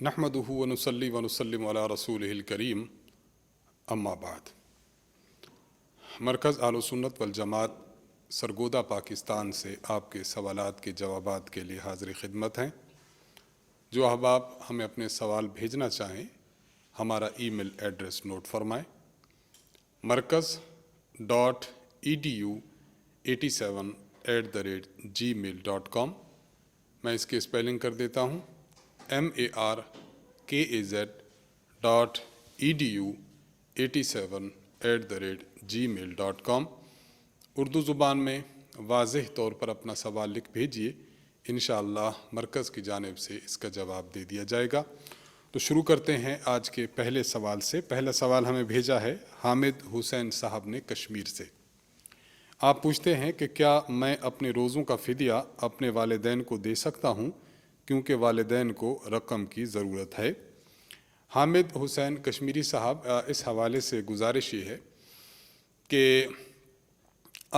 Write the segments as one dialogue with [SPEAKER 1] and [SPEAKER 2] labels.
[SPEAKER 1] نحمدہ ونصلی ونسلم علی رسولہ الکریم اما بعد۔ مرکز اہل سنت والجماعت سرگودا پاکستان سے آپ کے سوالات کے جوابات کے لیے حاضر خدمت ہیں۔ جو احباب ہمیں اپنے سوال بھیجنا چاہیں ہمارا ای میل ایڈریس نوٹ فرمائیں: markaz.edu87@gmail.com۔ میں اس کی اسپیلنگ کر دیتا ہوں: markaz.edu87@gmail.com۔ اردو زبان میں واضح طور پر اپنا سوال لکھ بھیجیے، انشاءاللہ مرکز کی جانب سے اس کا جواب دے دیا جائے گا۔ تو شروع کرتے ہیں آج کے پہلے سوال سے۔ پہلا سوال ہمیں بھیجا ہے حامد حسین صاحب نے کشمیر سے۔ آپ پوچھتے ہیں کہ کیا میں اپنے روزوں کا فدیہ اپنے والدین کو دے سکتا ہوں کیونکہ والدین کو رقم کی ضرورت ہے؟ حامد حسین کشمیری صاحب، اس حوالے سے گزارش یہ ہے کہ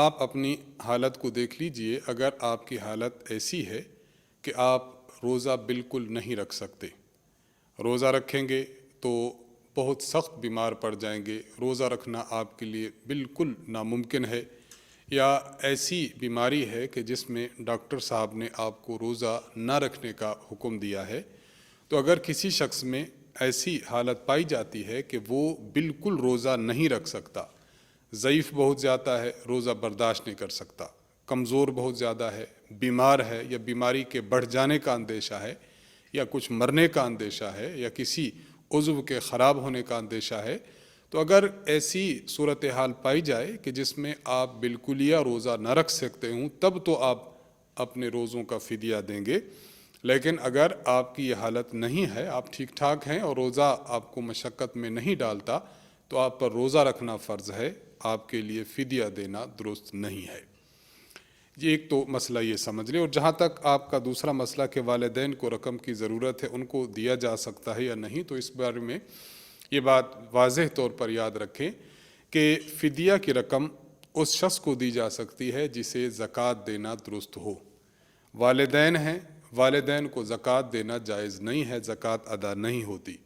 [SPEAKER 1] آپ اپنی حالت کو دیکھ لیجئے۔ اگر آپ کی حالت ایسی ہے کہ آپ روزہ بالکل نہیں رکھ سکتے، روزہ رکھیں گے تو بہت سخت بیمار پڑ جائیں گے، روزہ رکھنا آپ کے لیے بالکل ناممکن ہے، یا ایسی بیماری ہے کہ جس میں ڈاکٹر صاحب نے آپ کو روزہ نہ رکھنے کا حکم دیا ہے، تو اگر کسی شخص میں ایسی حالت پائی جاتی ہے کہ وہ بالکل روزہ نہیں رکھ سکتا، ضعیف بہت زیادہ ہے، روزہ برداشت نہیں کر سکتا، کمزور بہت زیادہ ہے، بیمار ہے، یا بیماری کے بڑھ جانے کا اندیشہ ہے، یا کچھ مرنے کا اندیشہ ہے، یا کسی عضو کے خراب ہونے کا اندیشہ ہے، تو اگر ایسی صورتحال پائی جائے کہ جس میں آپ بالکلیہ روزہ نہ رکھ سکتے ہوں، تب تو آپ اپنے روزوں کا فدیہ دیں گے۔ لیکن اگر آپ کی یہ حالت نہیں ہے، آپ ٹھیک ٹھاک ہیں اور روزہ آپ کو مشقت میں نہیں ڈالتا، تو آپ پر روزہ رکھنا فرض ہے، آپ کے لیے فدیہ دینا درست نہیں ہے۔ یہ ایک تو مسئلہ یہ سمجھ لیں۔ اور جہاں تک آپ کا دوسرا مسئلہ کہ والدین کو رقم کی ضرورت ہے، ان کو دیا جا سکتا ہے یا نہیں، تو اس بارے میں یہ بات واضح طور پر یاد رکھیں کہ فدیہ کی رقم اس شخص کو دی جا سکتی ہے جسے زکوٰۃ دینا درست ہو۔ والدین ہیں، والدین کو زکوٰۃ دینا جائز نہیں ہے، زکوٰۃ ادا نہیں ہوتی۔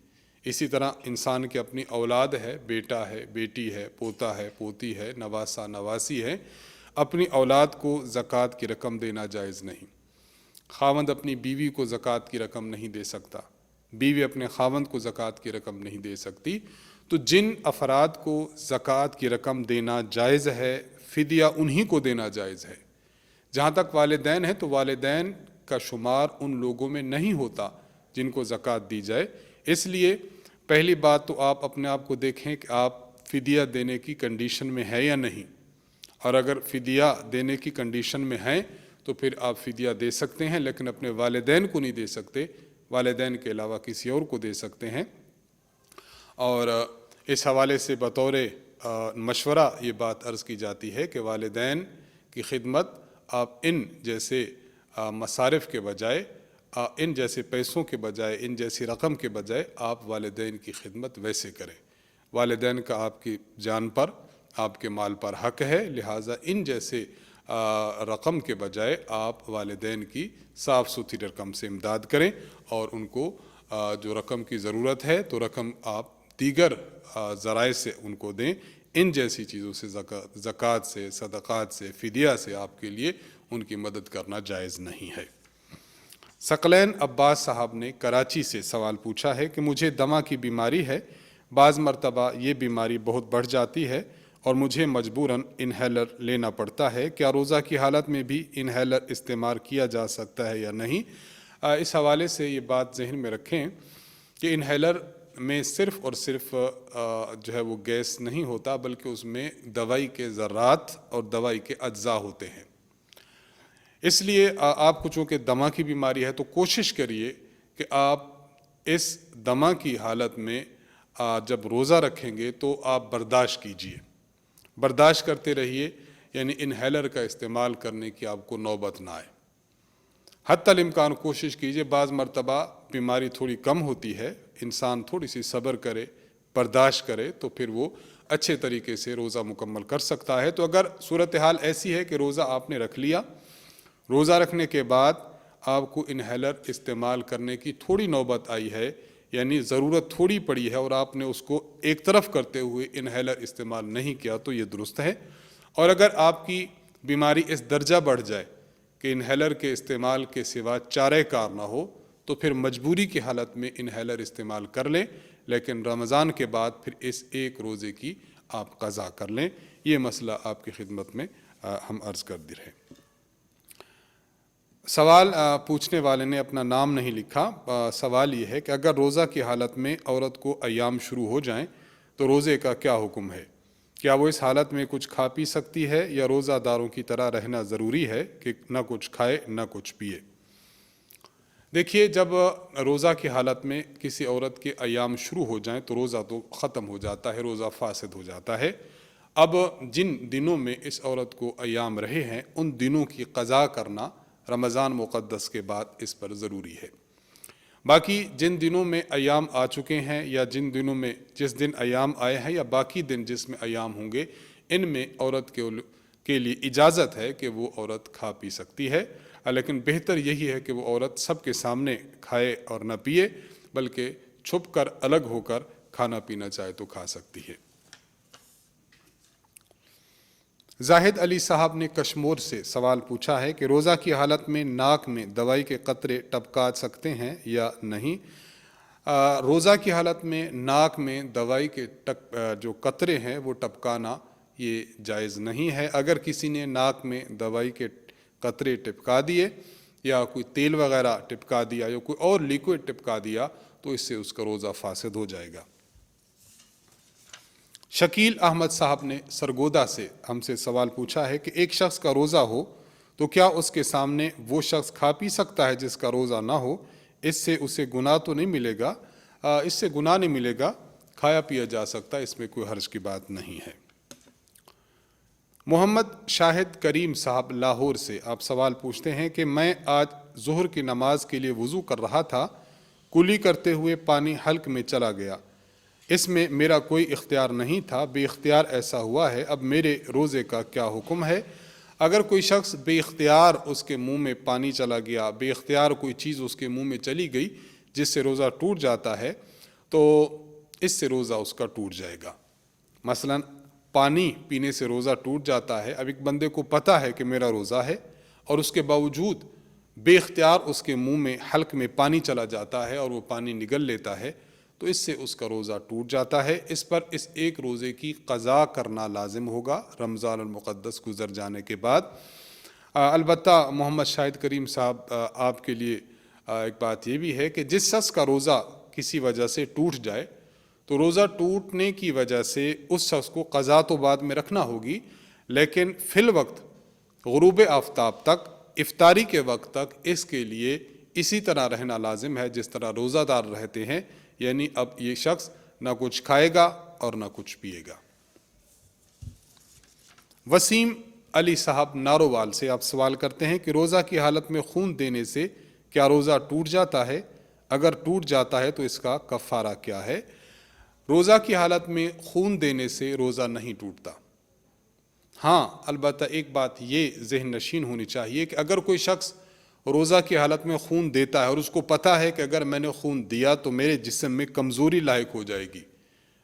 [SPEAKER 1] اسی طرح انسان کی اپنی اولاد ہے، بیٹا ہے، بیٹی ہے، پوتا ہے، پوتی ہے، نواسہ نواسی ہے، اپنی اولاد کو زکوٰۃ کی رقم دینا جائز نہیں۔ خاوند اپنی بیوی کو زکوٰۃ کی رقم نہیں دے سکتا، بیوی اپنے خاوند کو زکوٰۃ کی رقم نہیں دے سکتی۔ تو جن افراد کو زکوٰۃ کی رقم دینا جائز ہے، فدیہ انہی کو دینا جائز ہے۔ جہاں تک والدین ہیں تو والدین کا شمار ان لوگوں میں نہیں ہوتا جن کو زکوٰۃ دی جائے۔ اس لیے پہلی بات تو آپ اپنے آپ کو دیکھیں کہ آپ فدیہ دینے کی کنڈیشن میں ہے یا نہیں، اور اگر فدیہ دینے کی کنڈیشن میں ہیں تو پھر آپ فدیہ دے سکتے ہیں، لیکن اپنے والدین کو نہیں دے سکتے، والدین کے علاوہ کسی اور کو دے سکتے ہیں۔ اور اس حوالے سے بطور مشورہ یہ بات عرض کی جاتی ہے کہ والدین کی خدمت آپ ان جیسے مصارف کے بجائے، ان جیسے پیسوں کے بجائے، ان جیسی رقم کے بجائے آپ والدین کی خدمت ویسے کریں۔ والدین کا آپ کی جان پر، آپ کے مال پر حق ہے، لہٰذا ان جیسے رقم کے بجائے آپ والدین کی صاف ستھری رقم سے امداد کریں، اور ان کو جو رقم کی ضرورت ہے تو رقم آپ دیگر ذرائع سے ان کو دیں۔ ان جیسی چیزوں سے، زکوٰۃ سے، صدقات سے، فدیہ سے آپ کے لیے ان کی مدد کرنا جائز نہیں ہے۔ ثقلین عباس صاحب نے کراچی سے سوال پوچھا ہے کہ مجھے دمہ کی بیماری ہے، بعض مرتبہ یہ بیماری بہت بڑھ جاتی ہے اور مجھے مجبوراً انہیلر لینا پڑتا ہے، کیا روزہ کی حالت میں بھی انہیلر استعمال کیا جا سکتا ہے یا نہیں؟ اس حوالے سے یہ بات ذہن میں رکھیں کہ انہیلر میں صرف اور صرف جو ہے وہ گیس نہیں ہوتا، بلکہ اس میں دوائی کے ذرات اور دوائی کے اجزاء ہوتے ہیں۔ اس لیے آپ کو چونکہ دمہ کی بیماری ہے تو کوشش کریے کہ آپ اس دمہ کی حالت میں جب روزہ رکھیں گے تو آپ برداشت کیجئے، برداشت کرتے رہیے، یعنی انہیلر کا استعمال کرنے کی آپ کو نوبت نہ آئے۔ حتی الامکان کوشش کیجئے، بعض مرتبہ بیماری تھوڑی کم ہوتی ہے، انسان تھوڑی سی صبر کرے، برداشت کرے، تو پھر وہ اچھے طریقے سے روزہ مکمل کر سکتا ہے۔ تو اگر صورتحال ایسی ہے کہ روزہ آپ نے رکھ لیا، روزہ رکھنے کے بعد آپ کو انہیلر استعمال کرنے کی تھوڑی نوبت آئی ہے، یعنی ضرورت تھوڑی پڑی ہے اور آپ نے اس کو ایک طرف کرتے ہوئے انہیلر استعمال نہیں کیا تو یہ درست ہے۔ اور اگر آپ کی بیماری اس درجہ بڑھ جائے کہ انہیلر کے استعمال کے سوا چارہ کار نہ ہو تو پھر مجبوری کی حالت میں انہیلر استعمال کر لیں، لیکن رمضان کے بعد پھر اس ایک روزے کی آپ قضا کر لیں۔ یہ مسئلہ آپ کی خدمت میں ہم عرض کر دے رہے ہیں۔ سوال پوچھنے والے نے اپنا نام نہیں لکھا۔ سوال یہ ہے کہ اگر روزہ کی حالت میں عورت کو ایام شروع ہو جائیں تو روزے کا کیا حکم ہے؟ کیا وہ اس حالت میں کچھ کھا پی سکتی ہے یا روزہ داروں کی طرح رہنا ضروری ہے کہ نہ کچھ کھائے نہ کچھ پیے؟ دیکھیے، جب روزہ کی حالت میں کسی عورت کے ایام شروع ہو جائیں تو روزہ تو ختم ہو جاتا ہے، روزہ فاسد ہو جاتا ہے۔ اب جن دنوں میں اس عورت کو ایام رہے ہیں ان دنوں کی قضا کرنا رمضان مقدس کے بعد اس پر ضروری ہے۔ باقی جن دنوں میں ایام آ چکے ہیں یا جس دن ایام آئے ہیں یا باقی دن جس میں ایام ہوں گے، ان میں عورت کے لیے اجازت ہے کہ وہ عورت کھا پی سکتی ہے، لیکن بہتر یہی ہے کہ وہ عورت سب کے سامنے کھائے اور نہ پیے، بلکہ چھپ کر الگ ہو کر کھانا پینا چاہے تو کھا سکتی ہے۔ زاہد علی صاحب نے کشمور سے سوال پوچھا ہے کہ روزہ کی حالت میں ناک میں دوائی کے قطرے ٹپکا سکتے ہیں یا نہیں؟ روزہ کی حالت میں ناک میں دوائی کے جو قطرے ہیں وہ ٹپکانا یہ جائز نہیں ہے۔ اگر کسی نے ناک میں دوائی کے قطرے ٹپکا دیے یا کوئی تیل وغیرہ ٹپکا دیا یا کوئی اور لیکوڈ ٹپکا دیا تو اس سے اس کا روزہ فاسد ہو جائے گا۔ شکیل احمد صاحب نے سرگودا سے ہم سے سوال پوچھا ہے کہ ایک شخص کا روزہ ہو تو کیا اس کے سامنے وہ شخص کھا پی سکتا ہے جس کا روزہ نہ ہو؟ اس سے اسے گناہ تو نہیں ملے گا؟ اس سے گناہ نہیں ملے گا، کھایا پیا جا سکتا ہے، اس میں کوئی حرج کی بات نہیں ہے۔ محمد شاہد کریم صاحب لاہور سے آپ سوال پوچھتے ہیں کہ میں آج ظہر کی نماز کے لیے وضو کر رہا تھا، کلی کرتے ہوئے پانی حلق میں چلا گیا، اس میں میرا کوئی اختیار نہیں تھا، بے اختیار ایسا ہوا ہے، اب میرے روزے کا کیا حکم ہے؟ اگر کوئی شخص بے اختیار اس کے منہ میں پانی چلا گیا، بے اختیار کوئی چیز اس کے منہ میں چلی گئی جس سے روزہ ٹوٹ جاتا ہے تو اس سے روزہ اس کا ٹوٹ جائے گا۔ مثلاً پانی پینے سے روزہ ٹوٹ جاتا ہے، اب ایک بندے کو پتہ ہے کہ میرا روزہ ہے اور اس کے باوجود بے اختیار اس کے منہ میں حلق میں پانی چلا جاتا ہے اور وہ پانی نگل لیتا ہے تو اس سے اس کا روزہ ٹوٹ جاتا ہے۔ اس پر اس ایک روزے کی قضا کرنا لازم ہوگا رمضان المقدس گزر جانے کے بعد۔ البتہ محمد شاہد کریم صاحب، آپ کے لیے ایک بات یہ بھی ہے کہ جس شخص کا روزہ کسی وجہ سے ٹوٹ جائے تو روزہ ٹوٹنے کی وجہ سے اس شخص کو قضا تو بعد میں رکھنا ہوگی، لیکن فی الوقت غروب آفتاب تک، افطاری کے وقت تک اس کے لیے اسی طرح رہنا لازم ہے جس طرح روزہ دار رہتے ہیں، یعنی اب یہ شخص نہ کچھ کھائے گا اور نہ کچھ پیے گا۔ وسیم علی صاحب نارووال سے آپ سوال کرتے ہیں کہ روزہ کی حالت میں خون دینے سے کیا روزہ ٹوٹ جاتا ہے؟ اگر ٹوٹ جاتا ہے تو اس کا کفارہ کیا ہے؟ روزہ کی حالت میں خون دینے سے روزہ نہیں ٹوٹتا۔ ہاں، البتہ ایک بات یہ ذہن نشین ہونی چاہیے کہ اگر کوئی شخص روزہ کی حالت میں خون دیتا ہے اور اس کو پتہ ہے کہ اگر میں نے خون دیا تو میرے جسم میں کمزوری لاحق ہو جائے گی،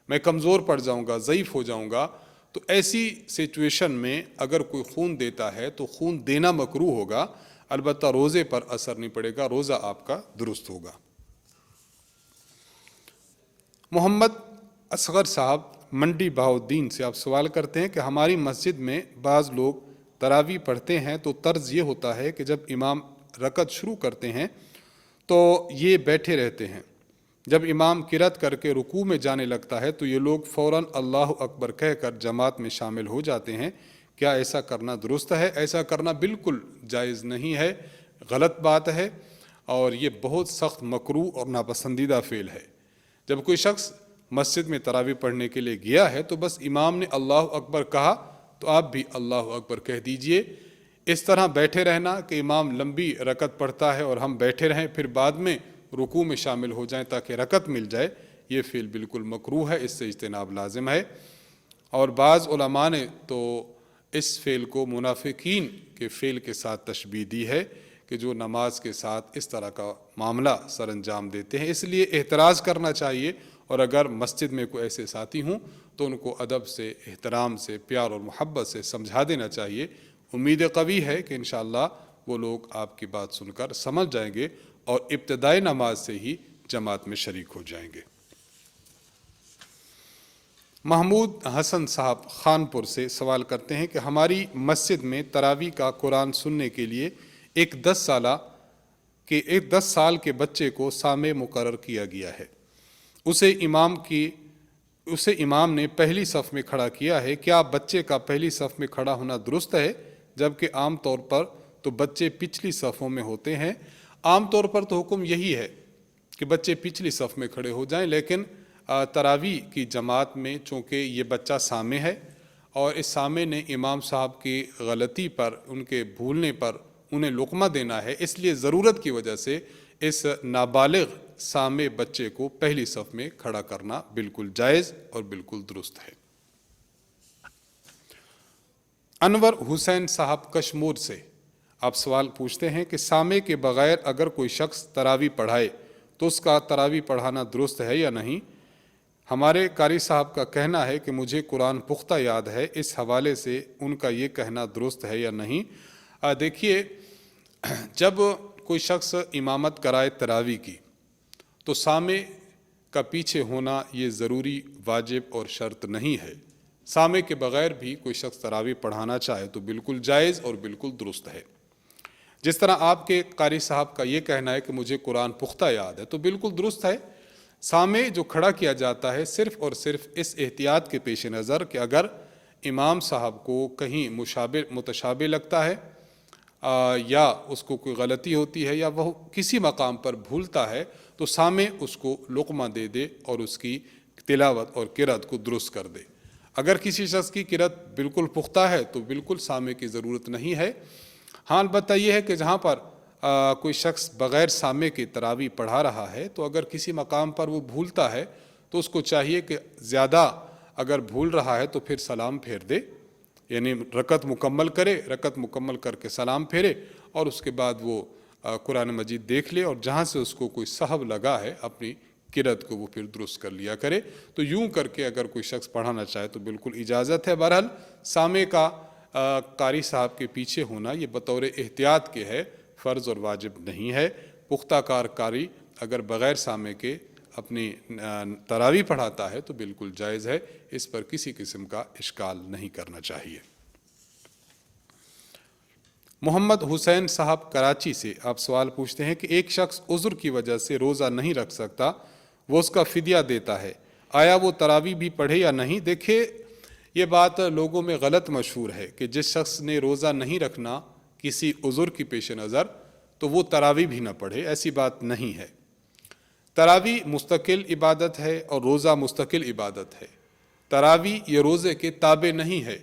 [SPEAKER 1] میں کمزور پڑ جاؤں گا، ضعیف ہو جاؤں گا، تو ایسی سچویشن میں اگر کوئی خون دیتا ہے تو خون دینا مکروہ ہوگا، البتہ روزے پر اثر نہیں پڑے گا، روزہ آپ کا درست ہوگا۔ محمد اصغر صاحب منڈی بہاؤالدین سے آپ سوال کرتے ہیں کہ ہماری مسجد میں بعض لوگ تراویح پڑھتے ہیں تو طرز یہ ہوتا ہے کہ جب امام رکعت شروع کرتے ہیں تو یہ بیٹھے رہتے ہیں، جب امام قرات کر کے رکوع میں جانے لگتا ہے تو یہ لوگ فوراً اللہ اکبر کہہ کر جماعت میں شامل ہو جاتے ہیں، کیا ایسا کرنا درست ہے؟ ایسا کرنا بالکل جائز نہیں ہے، غلط بات ہے، اور یہ بہت سخت مکروہ اور ناپسندیدہ فعل ہے۔ جب کوئی شخص مسجد میں تراویح پڑھنے کے لیے گیا ہے تو بس امام نے اللہ اکبر کہا تو آپ بھی اللہ اکبر کہہ دیجئے۔ اس طرح بیٹھے رہنا کہ امام لمبی رکعت پڑھتا ہے اور ہم بیٹھے رہیں پھر بعد میں رکوع میں شامل ہو جائیں تاکہ رکعت مل جائے، یہ فعل بالکل مکروہ ہے، اس سے اجتناب لازم ہے۔ اور بعض علماء نے تو اس فعل کو منافقین کے فعل کے ساتھ تشبیہ دی ہے کہ جو نماز کے ساتھ اس طرح کا معاملہ سر انجام دیتے ہیں، اس لیے احتراز کرنا چاہیے، اور اگر مسجد میں کوئی ایسے ساتھی ہوں تو ان کو ادب سے، احترام سے، پیار اور محبت سے سمجھا دینا چاہیے۔ امید قوی ہے کہ انشاءاللہ وہ لوگ آپ کی بات سن کر سمجھ جائیں گے اور ابتدائی نماز سے ہی جماعت میں شریک ہو جائیں گے۔ محمود حسن صاحب خانپور سے سوال کرتے ہیں کہ ہماری مسجد میں تراویح کا قرآن سننے کے لیے ایک 10 سال کے بچے کو سامع مقرر کیا گیا ہے۔ اسے امام نے پہلی صف میں کھڑا کیا ہے۔ کیا بچے کا پہلی صف میں کھڑا ہونا درست ہے؟ جبکہ عام طور پر تو بچے پچھلی صفوں میں ہوتے ہیں۔ عام طور پر تو حکم یہی ہے کہ بچے پچھلی صف میں کھڑے ہو جائیں، لیکن تراویح کی جماعت میں چونکہ یہ بچہ سامع ہے اور اس سامع نے امام صاحب کی غلطی پر، ان کے بھولنے پر انہیں لقمہ دینا ہے، اس لیے ضرورت کی وجہ سے اس نابالغ سامع بچے کو پہلی صف میں کھڑا کرنا بالکل جائز اور بالکل درست ہے۔ انور حسین صاحب کشمور سے آپ سوال پوچھتے ہیں کہ سامع کے بغیر اگر کوئی شخص تراویح پڑھائے تو اس کا تراویح پڑھانا درست ہے یا نہیں؟ ہمارے قاری صاحب کا کہنا ہے کہ مجھے قرآن پختہ یاد ہے، اس حوالے سے ان کا یہ کہنا درست ہے یا نہیں؟ دیکھیے، جب کوئی شخص امامت کرائے تراویح کی تو سامع کا پیچھے ہونا یہ ضروری، واجب اور شرط نہیں ہے۔ سامع کے بغیر بھی کوئی شخص تراویح پڑھانا چاہے تو بالکل جائز اور بالکل درست ہے۔ جس طرح آپ کے قاری صاحب کا یہ کہنا ہے کہ مجھے قرآن پختہ یاد ہے تو بالکل درست ہے۔ سامع جو کھڑا کیا جاتا ہے صرف اور صرف اس احتیاط کے پیش نظر کہ اگر امام صاحب کو کہیں متشابہ لگتا ہے یا اس کو کوئی غلطی ہوتی ہے یا وہ کسی مقام پر بھولتا ہے تو سامع اس کو لقمہ دے دے اور اس کی تلاوت اور قرأت کو درست کر دے۔ اگر کسی شخص کی قرأت بالکل پختہ ہے تو بالکل سامع کی ضرورت نہیں ہے۔ ہاں، البتہ یہ ہے کہ جہاں پر کوئی شخص بغیر سامع کے تراویح پڑھا رہا ہے تو اگر کسی مقام پر وہ بھولتا ہے تو اس کو چاہیے کہ زیادہ اگر بھول رہا ہے تو پھر سلام پھیر دے، یعنی رکعت مکمل کرے، رکعت مکمل کر کے سلام پھیرے اور اس کے بعد وہ قرآن مجید دیکھ لے اور جہاں سے اس کو کوئی سہو لگا ہے اپنی قرأت کو وہ پھر درست کر لیا کرے۔ تو یوں کر کے اگر کوئی شخص پڑھانا چاہے تو بالکل اجازت ہے۔ بہرحال سامع کا قاری صاحب کے پیچھے ہونا یہ بطور احتیاط کے ہے، فرض اور واجب نہیں ہے۔ پختہ کار قاری اگر بغیر سامع کے اپنی تراویح پڑھاتا ہے تو بالکل جائز ہے، اس پر کسی قسم کا اشکال نہیں کرنا چاہیے۔ محمد حسین صاحب کراچی سے آپ سوال پوچھتے ہیں کہ ایک شخص عذر کی وجہ سے روزہ نہیں رکھ سکتا، وہ اس کا فدیہ دیتا ہے، آیا وہ تراویح بھی پڑھے یا نہیں؟ دیکھیں، یہ بات لوگوں میں غلط مشہور ہے کہ جس شخص نے روزہ نہیں رکھنا کسی عذر کی پیش نظر تو وہ تراویح بھی نہ پڑھے، ایسی بات نہیں ہے۔ تراویح مستقل عبادت ہے اور روزہ مستقل عبادت ہے۔ تراویح یہ روزے کے تابع نہیں ہے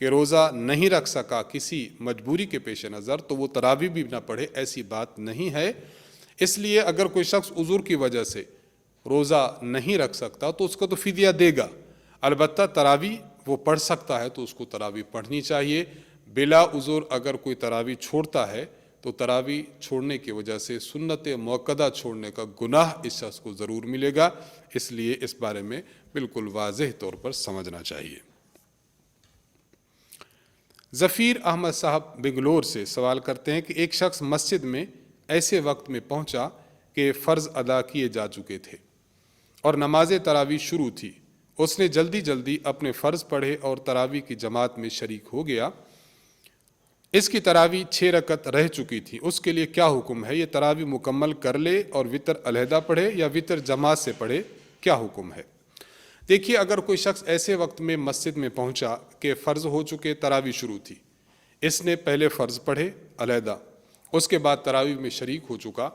[SPEAKER 1] کہ روزہ نہیں رکھ سکا کسی مجبوری کے پیش نظر تو وہ تراویح بھی نہ پڑھے، ایسی بات نہیں ہے۔ اس لیے اگر کوئی شخص عذر کی وجہ سے روزہ نہیں رکھ سکتا تو اس کو تو فدیہ دے گا، البتہ تراویح وہ پڑھ سکتا ہے تو اس کو تراویح پڑھنی چاہیے۔ بلا عذر اگر کوئی تراویح چھوڑتا ہے تو تراویح چھوڑنے کی وجہ سے سنت موقدہ چھوڑنے کا گناہ اس شخص کو ضرور ملے گا، اس لیے اس بارے میں بالکل واضح طور پر سمجھنا چاہیے۔ ظفیر احمد صاحب بنگلور سے سوال کرتے ہیں کہ ایک شخص مسجد میں ایسے وقت میں پہنچا کہ فرض ادا کیے جا چکے تھے اور نماز تراویح شروع تھی، اس نے جلدی جلدی اپنے فرض پڑھے اور تراویح کی جماعت میں شریک ہو گیا۔ اس کی تراویح 6 رکعت رہ چکی تھی، اس کے لیے کیا حکم ہے؟ یہ تراویح مکمل کر لے اور وتر علیحدہ پڑھے یا وتر جماعت سے پڑھے؟ کیا حکم ہے؟ دیکھیے، اگر کوئی شخص ایسے وقت میں مسجد میں پہنچا کہ فرض ہو چکے، تراویح شروع تھی، اس نے پہلے فرض پڑھے علیحدہ، اس کے بعد تراویح میں شریک ہو چکا،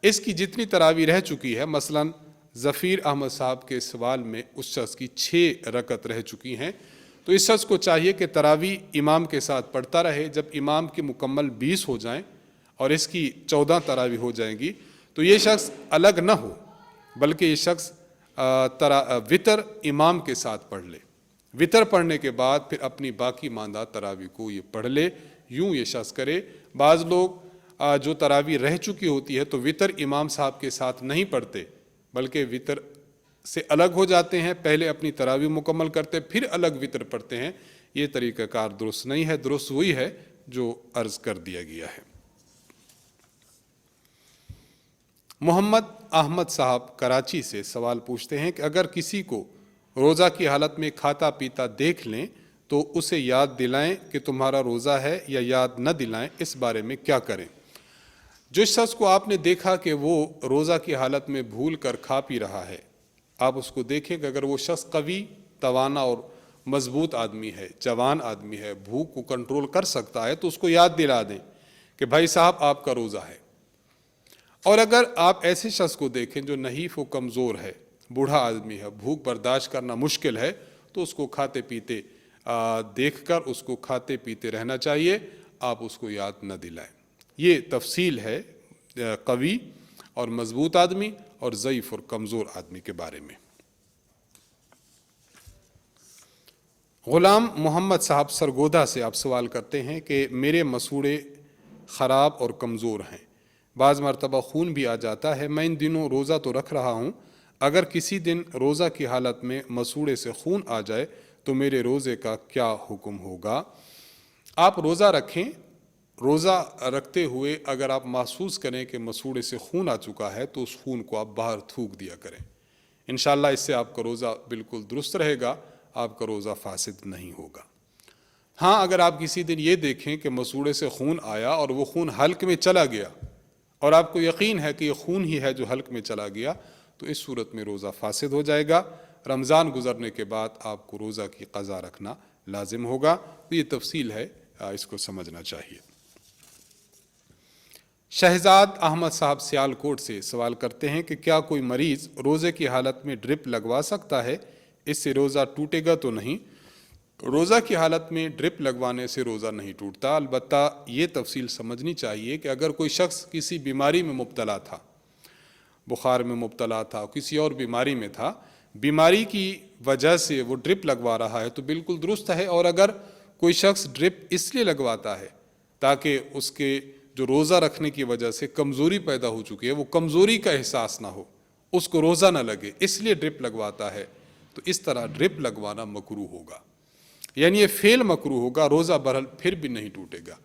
[SPEAKER 1] اس کی جتنی تراویح رہ چکی ہے، مثلاً ظفیر احمد صاحب کے سوال میں اس شخص کی 6 رکعت رہ چکی ہیں، تو اس شخص کو چاہیے کہ تراویح امام کے ساتھ پڑھتا رہے۔ جب امام کی مکمل 20 ہو جائیں اور اس کی 14 تراویح ہو جائیں گی تو یہ شخص الگ نہ ہو، بلکہ یہ شخص وتر امام کے ساتھ پڑھ لے، وتر پڑھنے کے بعد پھر اپنی باقی ماندہ تراویح کو یہ پڑھ لے، یوں یہ شخص کرے۔ بعض لوگ جو تراویح رہ چکی ہوتی ہے تو وطر امام صاحب کے ساتھ نہیں پڑھتے، بلکہ وطر سے الگ ہو جاتے ہیں، پہلے اپنی تراویح مکمل کرتے پھر الگ وطر پڑھتے ہیں۔ یہ طریقہ کار درست نہیں ہے، درست وہی ہے جو عرض کر دیا گیا ہے۔ محمد احمد صاحب کراچی سے سوال پوچھتے ہیں کہ اگر کسی کو روزہ کی حالت میں کھاتا پیتا دیکھ لیں تو اسے یاد دلائیں کہ تمہارا روزہ ہے یا یاد نہ دلائیں، اس بارے میں کیا کریں؟ جس شخص کو آپ نے دیکھا کہ وہ روزہ کی حالت میں بھول کر کھا پی رہا ہے، آپ اس کو دیکھیں کہ اگر وہ شخص قوی، توانا اور مضبوط آدمی ہے، جوان آدمی ہے، بھوک کو کنٹرول کر سکتا ہے، تو اس کو یاد دلا دیں کہ بھائی صاحب آپ کا روزہ ہے۔ اور اگر آپ ایسے شخص کو دیکھیں جو نحیف و کمزور ہے، بوڑھا آدمی ہے، بھوک برداشت کرنا مشکل ہے، تو اس کو کھاتے پیتے دیکھ کر اس کو کھاتے پیتے رہنا چاہیے، آپ اس کو یاد نہ دلائیں۔ یہ تفصیل ہے قوی اور مضبوط آدمی اور ضعیف اور کمزور آدمی کے بارے میں۔ غلام محمد صاحب سرگودا سے آپ سوال کرتے ہیں کہ میرے مسوڑے خراب اور کمزور ہیں، بعض مرتبہ خون بھی آ جاتا ہے، میں ان دنوں روزہ تو رکھ رہا ہوں، اگر کسی دن روزہ کی حالت میں مسوڑے سے خون آ جائے تو میرے روزے کا کیا حکم ہوگا؟ آپ روزہ رکھیں، روزہ رکھتے ہوئے اگر آپ محسوس کریں کہ مسوڑے سے خون آ چکا ہے تو اس خون کو آپ باہر تھوک دیا کریں، انشاءاللہ اس سے آپ کا روزہ بالکل درست رہے گا، آپ کا روزہ فاسد نہیں ہوگا۔ ہاں، اگر آپ کسی دن یہ دیکھیں کہ مسوڑے سے خون آیا اور وہ خون حلق میں چلا گیا اور آپ کو یقین ہے کہ یہ خون ہی ہے جو حلق میں چلا گیا، تو اس صورت میں روزہ فاسد ہو جائے گا، رمضان گزرنے کے بعد آپ کو روزہ کی قضا رکھنا لازم ہوگا۔ تو یہ تفصیل ہے، اس کو سمجھنا چاہیے۔ شہزاد احمد صاحب سیالکوٹ سے سوال کرتے ہیں کہ کیا کوئی مریض روزے کی حالت میں ڈرپ لگوا سکتا ہے؟ اس سے روزہ ٹوٹے گا تو نہیں؟ روزہ کی حالت میں ڈرپ لگوانے سے روزہ نہیں ٹوٹتا، البتہ یہ تفصیل سمجھنی چاہیے کہ اگر کوئی شخص کسی بیماری میں مبتلا تھا، بخار میں مبتلا تھا، کسی اور بیماری میں تھا، بیماری کی وجہ سے وہ ڈرپ لگوا رہا ہے تو بالکل درست ہے، اور اگر کوئی شخص ڈرپ اس لیے لگواتا ہے تاکہ اس کے جو روزہ رکھنے کی وجہ سے کمزوری پیدا ہو چکی ہے وہ کمزوری کا احساس نہ ہو، اس کو روزہ نہ لگے، اس لیے ڈرپ لگواتا ہے، تو اس طرح ڈرپ لگوانا مکروہ ہوگا، یعنی یہ فعل مکروہ ہوگا، روزہ بہرحال پھر بھی نہیں ٹوٹے گا۔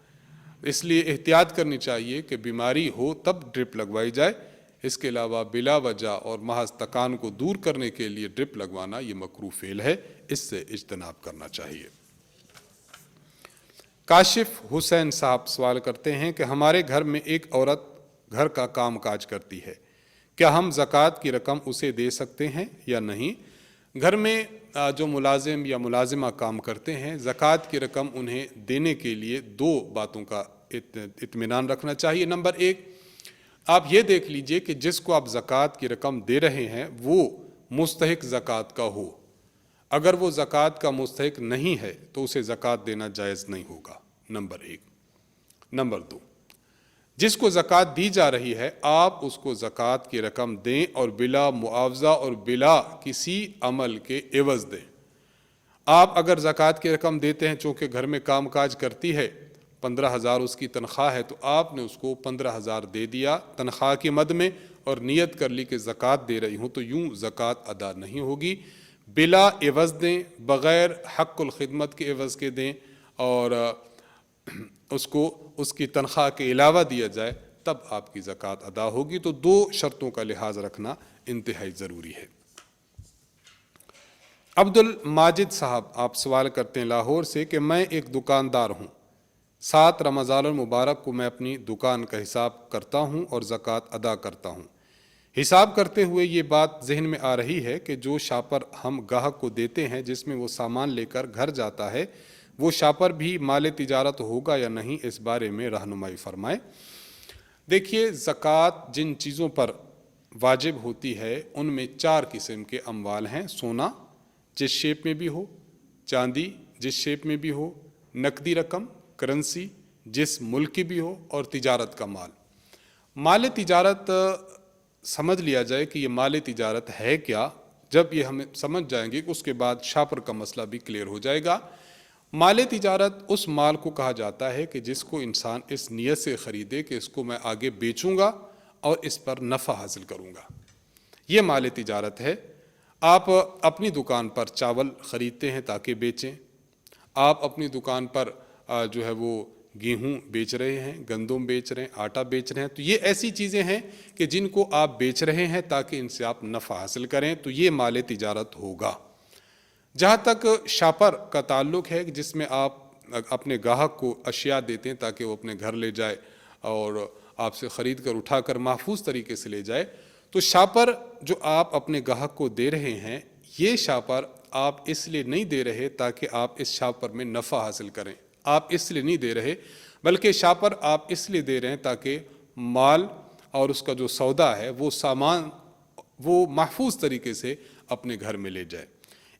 [SPEAKER 1] اس لیے احتیاط کرنی چاہیے کہ بیماری ہو تب ڈرپ لگوائی جائے، اس کے علاوہ بلا وجہ اور محض تکان کو دور کرنے کے لیے ڈرپ لگوانا یہ مکروہ فعل ہے، اس سے اجتناب کرنا چاہیے۔ کاشف حسین صاحب سوال کرتے ہیں کہ ہمارے گھر میں ایک عورت گھر کا کام کاج کرتی ہے، کیا ہم زکوٰۃ کی رقم اسے دے سکتے ہیں یا نہیں؟ گھر میں جو ملازم یا ملازمہ کام کرتے ہیں، زکوٰۃ کی رقم انہیں دینے کے لیے دو باتوں کا اطمینان رکھنا چاہیے۔ نمبر ایک، آپ یہ دیکھ لیجئے کہ جس کو آپ زکوٰۃ کی رقم دے رہے ہیں وہ مستحق زکوٰۃ کا ہو، اگر وہ زکوٰۃ کا مستحق نہیں ہے تو اسے زکوٰۃ دینا جائز نہیں ہوگا، نمبر ایک۔ نمبر دو، جس کو زکوٰۃ دی جا رہی ہے آپ اس کو زکوٰۃ کی رقم دیں اور بلا معاوضہ اور بلا کسی عمل کے عوض دیں۔ آپ اگر زکوٰۃ کی رقم دیتے ہیں، چونکہ گھر میں کام کاج کرتی ہے، 15,000 اس کی تنخواہ ہے، تو آپ نے اس کو 15,000 دے دیا تنخواہ کی مد میں اور نیت کر لی کہ زکوٰۃ دے رہی ہوں، تو یوں زکوٰۃ ادا نہیں ہوگی، بلا عوض دیں، بغیر حق الخدمت کے عوض کے دیں، اور اس کو اس کی تنخواہ کے علاوہ دیا جائے، تب آپ کی زکوٰۃ ادا ہوگی۔ تو دو شرطوں کا لحاظ رکھنا انتہائی ضروری ہے۔ عبد الماجد صاحب آپ سوال کرتے ہیں لاہور سے کہ میں ایک دکاندار ہوں، 7 رمضان المبارک کو میں اپنی دکان کا حساب کرتا ہوں اور زکوٰۃ ادا کرتا ہوں، حساب کرتے ہوئے یہ بات ذہن میں آ رہی ہے کہ جو شاپر ہم گاہک کو دیتے ہیں جس میں وہ سامان لے کر گھر جاتا ہے، وہ شاپر بھی مال تجارت ہوگا یا نہیں، اس بارے میں رہنمائی فرمائیں۔ دیکھیے، زکوٰۃ جن چیزوں پر واجب ہوتی ہے ان میں 4 قسم کے اموال ہیں: سونا جس شیپ میں بھی ہو، چاندی جس شیپ میں بھی ہو، نقدی رقم کرنسی جس ملک کی بھی ہو، اور تجارت کا مال۔ مال تجارت سمجھ لیا جائے کہ یہ مال تجارت ہے کیا، جب یہ ہم سمجھ جائیں گے کہ اس کے بعد شاپر کا مسئلہ بھی کلیئر ہو جائے گا۔ مال تجارت اس مال کو کہا جاتا ہے کہ جس کو انسان اس نیت سے خریدے کہ اس کو میں آگے بیچوں گا اور اس پر نفع حاصل کروں گا، یہ مال تجارت ہے۔ آپ اپنی دکان پر چاول خریدتے ہیں تاکہ بیچیں، آپ اپنی دکان پر جو ہے وہ گیہوں بیچ رہے ہیں، گندم بیچ رہے ہیں، آٹا بیچ رہے ہیں، تو یہ ایسی چیزیں ہیں کہ جن کو آپ بیچ رہے ہیں تاکہ ان سے آپ نفع حاصل کریں، تو یہ مال تجارت ہوگا۔ جہاں تک شاپر کا تعلق ہے جس میں آپ اپنے گاہک کو اشیاء دیتے ہیں تاکہ وہ اپنے گھر لے جائے اور آپ سے خرید کر اٹھا کر محفوظ طریقے سے لے جائے، تو شاپر جو آپ اپنے گاہک کو دے رہے ہیں، یہ شاپر آپ اس لیے نہیں دے رہے تاکہ آپ اس شاپر میں نفع حاصل کریں، آپ اس لیے نہیں دے رہے، بلکہ شاپر آپ اس لیے دے رہے ہیں تاکہ مال اور اس کا جو سودا ہے وہ سامان وہ محفوظ طریقے سے اپنے گھر میں لے جائے۔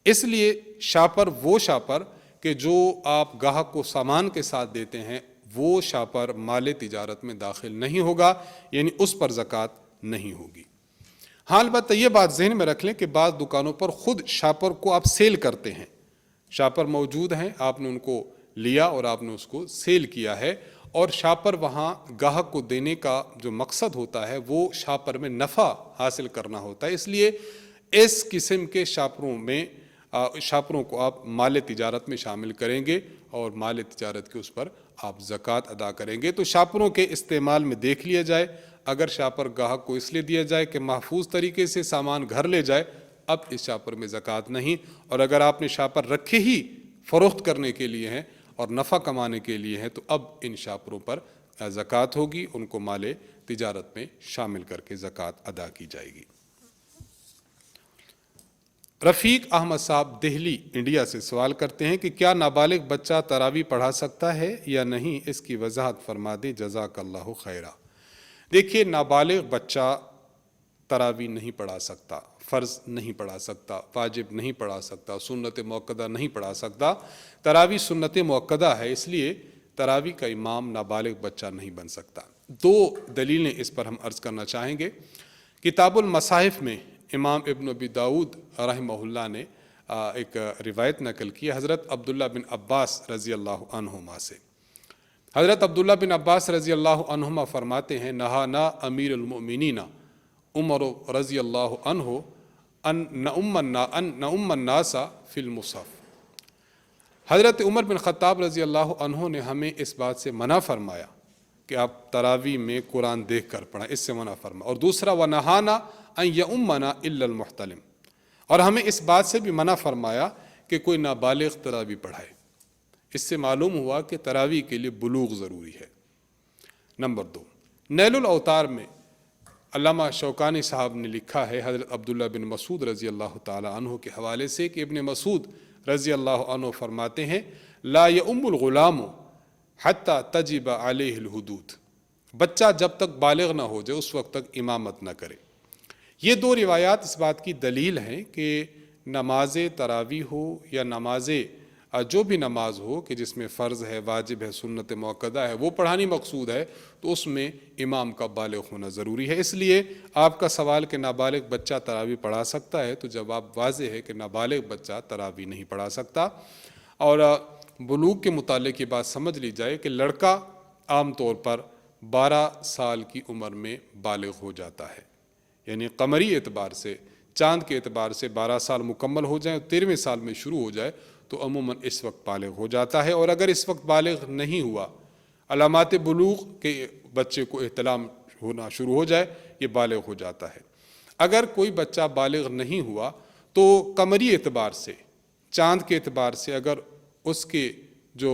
[SPEAKER 1] اس لیے شاپر وہ شاپر کہ جو آپ گاہک کو سامان کے ساتھ دیتے ہیں، وہ شاپر مال تجارت میں داخل نہیں ہوگا، یعنی اس پر زکوٰۃ نہیں ہوگی۔ ہاں البتہ یہ بات ذہن میں رکھ لیں کہ بعض دکانوں پر خود شاپر کو آپ سیل کرتے ہیں، شاپر موجود ہیں، آپ نے ان کو لیا اور آپ نے اس کو سیل کیا ہے، اور شاپر وہاں گاہک کو دینے کا جو مقصد ہوتا ہے وہ شاپر میں نفع حاصل کرنا ہوتا ہے، اس لیے اس قسم کے شاپروں کو آپ مال تجارت میں شامل کریں گے اور مال تجارت کے اس پر آپ زکوٰۃ ادا کریں گے۔ تو شاپروں کے استعمال میں دیکھ لیا جائے، اگر شاپر گاہک کو اس لیے دیا جائے کہ محفوظ طریقے سے سامان گھر لے جائے، اب اس شاپر میں زکوٰۃ نہیں، اور اگر آپ نے شاپر رکھے ہی فروخت کرنے کے لیے ہیں اور نفع کمانے کے لیے ہیں تو اب ان شاپروں پر زکوٰۃ ہوگی، ان کو مال تجارت میں شامل کر کے زکوٰۃ ادا کی جائے گی۔ رفیق احمد صاحب دہلی انڈیا سے سوال کرتے ہیں کہ کیا نابالغ بچہ تراویح پڑھا سکتا ہے یا نہیں، اس کی وضاحت فرما دیں، جزاک اللہ خیرہ۔ دیکھیے، نابالغ بچہ تراویح نہیں پڑھا سکتا، فرض نہیں پڑھا سکتا، واجب نہیں پڑھا سکتا، سنت مؤکدہ نہیں پڑھا سکتا۔ تراویح سنت مؤکدہ ہے، اس لیے تراویح کا امام نابالغ بچہ نہیں بن سکتا۔ دو دلیلیں اس پر ہم عرض کرنا چاہیں گے۔ کتاب المصاحف میں امام ابن ابی داؤد رحمہ اللہ نے ایک روایت نقل کی حضرت عبداللہ بن عباس رضی اللہ عنہما سے۔ حضرت عبداللہ بن عباس رضی اللہ عنہما فرماتے ہیں، نہانا امیر المؤمنین عمر رضی اللہ عنہ ان نؤم الناس فی المصحف۔ حضرت عمر بن خطاب رضی اللہ عنہ نے ہمیں اس بات سے منع فرمایا کہ آپ تراویح میں قرآن دیکھ کر پڑھیں، اس سے منع فرمایا۔ اور دوسرا، وَنَهَانَا أَن يَؤُمَّنَا إِلَّا الْمُحْتَلِمُ، اور ہمیں اس بات سے بھی منع فرمایا کہ کوئی نابالغ تراویح پڑھائے۔ اس سے معلوم ہوا کہ تراویح کے لیے بلوغ ضروری ہے۔ نمبر 2، نیل الاوتار میں علامہ شوکانی صاحب نے لکھا ہے حضرت عبداللہ بن مسعود رضی اللہ تعالی عنہ کے حوالے سے کہ ابن مسعود رضی اللہ عنہ فرماتے ہیں، لا یؤم الغلام حتی تجب علیہ الحدود، بچہ جب تک بالغ نہ ہو جائے اس وقت تک امامت نہ کرے۔ یہ دو روایات اس بات کی دلیل ہیں کہ نماز تراویح ہو یا نماز جو بھی نماز ہو کہ جس میں فرض ہے، واجب ہے، سنت مؤکدہ ہے، وہ پڑھانی مقصود ہے، تو اس میں امام کا بالغ ہونا ضروری ہے۔ اس لیے آپ کا سوال کہ نابالغ بچہ تراویح پڑھا سکتا ہے، تو جواب واضح ہے کہ نابالغ بچہ تراویح نہیں پڑھا سکتا۔ اور بلوغ کے متعلق یہ بات سمجھ لی جائے کہ لڑکا عام طور پر 12 سال کی عمر میں بالغ ہو جاتا ہے، یعنی قمری اعتبار سے، چاند کے اعتبار سے 12 سال مکمل ہو جائیں، 13ویں سال میں شروع ہو جائے تو عموماً اس وقت بالغ ہو جاتا ہے۔ اور اگر اس وقت بالغ نہیں ہوا، علامات بلوغ کے بچے کو احتلام ہونا شروع ہو جائے، یہ بالغ ہو جاتا ہے۔ اگر کوئی بچہ بالغ نہیں ہوا تو قمری اعتبار سے، چاند کے اعتبار سے، اگر اس کے جو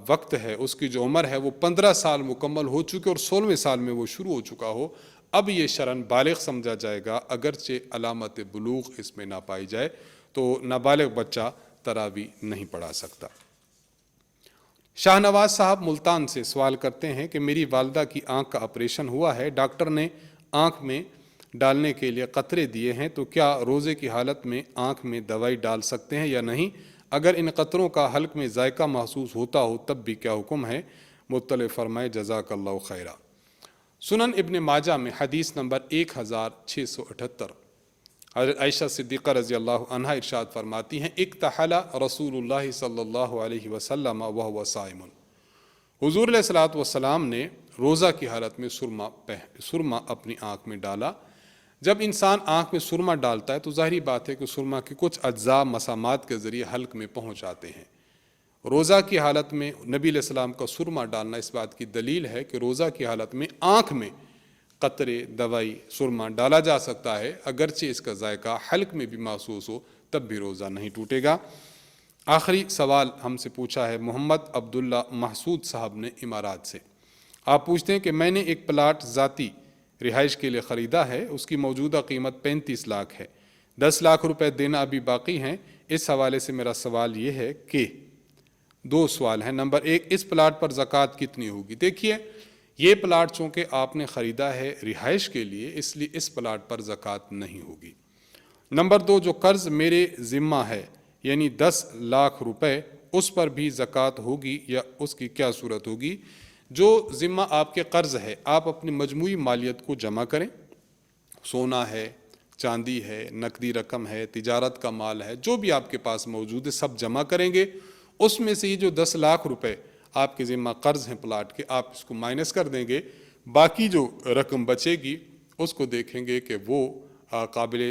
[SPEAKER 1] وقت ہے، اس کی جو عمر ہے وہ 15 سال مکمل ہو چکے اور 16ویں سال میں وہ شروع ہو چکا ہو، اب یہ شرعاً بالغ سمجھا جائے گا، اگرچہ علامت بلوغ اس میں نہ پائی جائے، تو نابالغ بچہ تراویح نہیں پڑھا سکتا۔ شاہ نواز صاحب ملتان سے سوال کرتے ہیں کہ میری والدہ کی آنکھ کا آپریشن ہوا ہے، ڈاکٹر نے آنکھ میں ڈالنے کے لیے قطرے دیے ہیں، تو کیا روزے کی حالت میں آنکھ میں دوائی ڈال سکتے ہیں یا نہیں؟ اگر ان قطروں کا حلق میں ذائقہ محسوس ہوتا ہو تب بھی کیا حکم ہے؟ مطلع فرمائے، جزاک اللہ خیرہ۔ سنن ابن ماجہ میں حدیث نمبر 1678، حضرت عائشہ صدیقہ رضی اللہ عنہا ارشاد فرماتی ہیں اکتحل رسول اللہ صلی اللہ علیہ وسلم وهو صائم، حضور علیہ الصلوۃ والسلام نے روزہ کی حالت میں سرما اپنی آنکھ میں ڈالا۔ جب انسان آنکھ میں سرما ڈالتا ہے تو ظاہری بات ہے کہ سرما کے کچھ اجزاء مسامات کے ذریعے حلق میں پہنچ آتے ہیں۔ روزہ کی حالت میں نبی علیہ السلام کا سرما ڈالنا اس بات کی دلیل ہے کہ روزہ کی حالت میں آنکھ میں قطرے، دوائی، سرما ڈالا جا سکتا ہے، اگرچہ اس کا ذائقہ حلق میں بھی محسوس ہو تب بھی روزہ نہیں ٹوٹے گا۔ آخری سوال ہم سے پوچھا ہے محمد عبداللہ محسود صاحب نے امارات سے۔ آپ پوچھتے ہیں کہ میں نے ایک پلاٹ ذاتی رہائش کے لیے خریدا ہے، اس کی موجودہ قیمت 35 لاکھ ہے، 10 لاکھ روپے دینا ابھی باقی ہیں۔ اس حوالے سے میرا سوال یہ ہے کہ دو سوال ہیں۔ نمبر ایک، اس پلاٹ پر زکوٰۃ کتنی ہوگی؟ دیکھیے یہ پلاٹ چونکہ آپ نے خریدا ہے رہائش کے لیے، اس لیے اس پلاٹ پر زکوٰۃ نہیں ہوگی۔ نمبر دو، جو قرض میرے ذمہ ہے یعنی 10 لاکھ روپے، اس پر بھی زکوٰۃ ہوگی یا اس کی کیا صورت ہوگی؟ جو ذمہ آپ کے قرض ہے، آپ اپنی مجموعی مالیت کو جمع کریں، سونا ہے، چاندی ہے، نقدی رقم ہے، تجارت کا مال ہے، جو بھی آپ کے پاس موجود ہے سب جمع کریں گے۔ اس میں سے یہ جو 10 لاکھ روپے آپ کے ذمہ قرض ہیں پلاٹ کے، آپ اس کو مائنس کر دیں گے، باقی جو رقم بچے گی اس کو دیکھیں گے کہ وہ قابل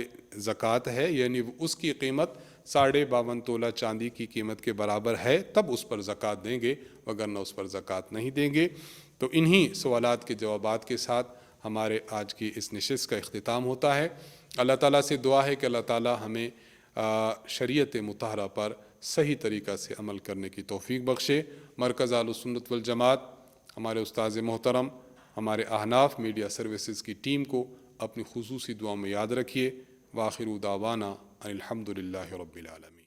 [SPEAKER 1] زکوٰۃ ہے، یعنی اس کی قیمت 52.5 تولہ چاندی کی قیمت کے برابر ہے، تب اس پر زکوٰۃ دیں گے، وگرنہ اس پر زکوٰۃ نہیں دیں گے۔ تو انہی سوالات کے جوابات کے ساتھ ہمارے آج کی اس نشست کا اختتام ہوتا ہے۔ اللہ تعالیٰ سے دعا ہے کہ اللہ تعالیٰ ہمیں شریعت مطہرہ پر صحیح طریقہ سے عمل کرنے کی توفیق بخشے۔ مرکز اہل سنت والجماعت، ہمارے استاذ محترم، ہمارے احناف میڈیا سروسز کی ٹیم کو اپنی خصوصی دعاؤں میں یاد رکھیے۔ وآخر دعوانا ان الحمد للہ رب العالمین۔